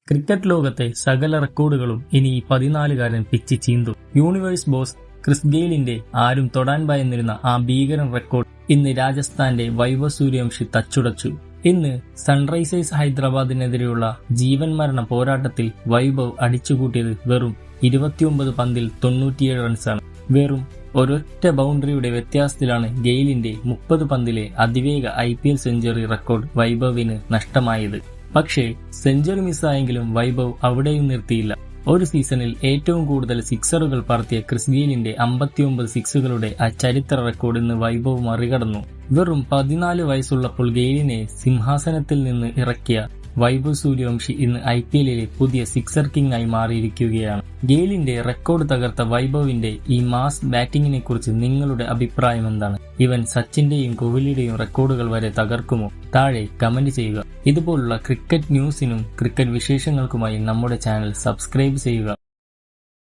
Cricket ലോകത്തെ സകല റെക്കോർഡുകളും ഇനി ഈ 14-കാരൻ പിച്ച് ചീന്തും. യൂണിവേഴ്സ് ബോസ് ക്രിസ് ഗെയിലിന്റെ ആരും തൊടാൻ ഭയന്നിരുന്ന ആ ഭീകരൻ റെക്കോർഡ് ഇന്ന് രാജസ്ഥാന്റെ വൈഭവ് സൂര്യവംശി തച്ചുടച്ചു. ഇന്ന് സൺറൈസേഴ്സ് ഹൈദരാബാദിനെതിരെയുള്ള ജീവൻ മരണ പോരാട്ടത്തിൽ വൈഭവ് അടിച്ചുകൂട്ടിയത് വെറും 29 പന്തിൽ 97 റൺസാണ്. വെറും ഒരൊറ്റ ബൗണ്ടറിയുടെ വ്യത്യാസത്തിലാണ് ഗെയിലിന്റെ 30 പന്തിലെ അതിവേഗ IPL സെഞ്ചുറി റെക്കോർഡ് വൈഭവിന് നഷ്ടമായത്. പക്ഷേ സെഞ്ചുറി മിസ്സായെങ്കിലും വൈഭവ് അവിടെയും നിർത്തിയില്ല. ഒരു സീസണിൽ ഏറ്റവും കൂടുതൽ സിക്സറുകൾ പറത്തിയ ക്രിസ് ഗെയിലിന്റെ 59 സിക്സുകളുടെ ആ ചരിത്ര റെക്കോർഡ് ഇന്ന് വൈഭവ് മറികടന്നു. വെറും 14 വയസ്സുള്ളപ്പോൾ ഗെയിലിനെ സിംഹാസനത്തിൽ നിന്ന് ഇറക്കിയ വൈഭവ് സൂര്യവംശി ഇന്ന് IPLിലെ പുതിയ സിക്സർ കിങ് ആയി മാറിയിരിക്കുകയാണ്. ഗെയിലിന്റെ റെക്കോർഡ് തകർത്ത വൈഭവിന്റെ ഈ മാസ് ബാറ്റിംഗിനെ കുറിച്ച് നിങ്ങളുടെ അഭിപ്രായം എന്താണ്? ഇവൻ സച്ചിന്റെയും കോഹ്ലിയുടെയും റെക്കോർഡുകൾ വരെ തകർക്കുമോ? താഴെ കമന്റ് ചെയ്യുക. ഇതുപോലുള്ള ക്രിക്കറ്റ് ന്യൂസിനും ക്രിക്കറ്റ് വിശേഷങ്ങൾക്കുമായി നമ്മുടെ ചാനൽ സബ്സ്ക്രൈബ് ചെയ്യുക.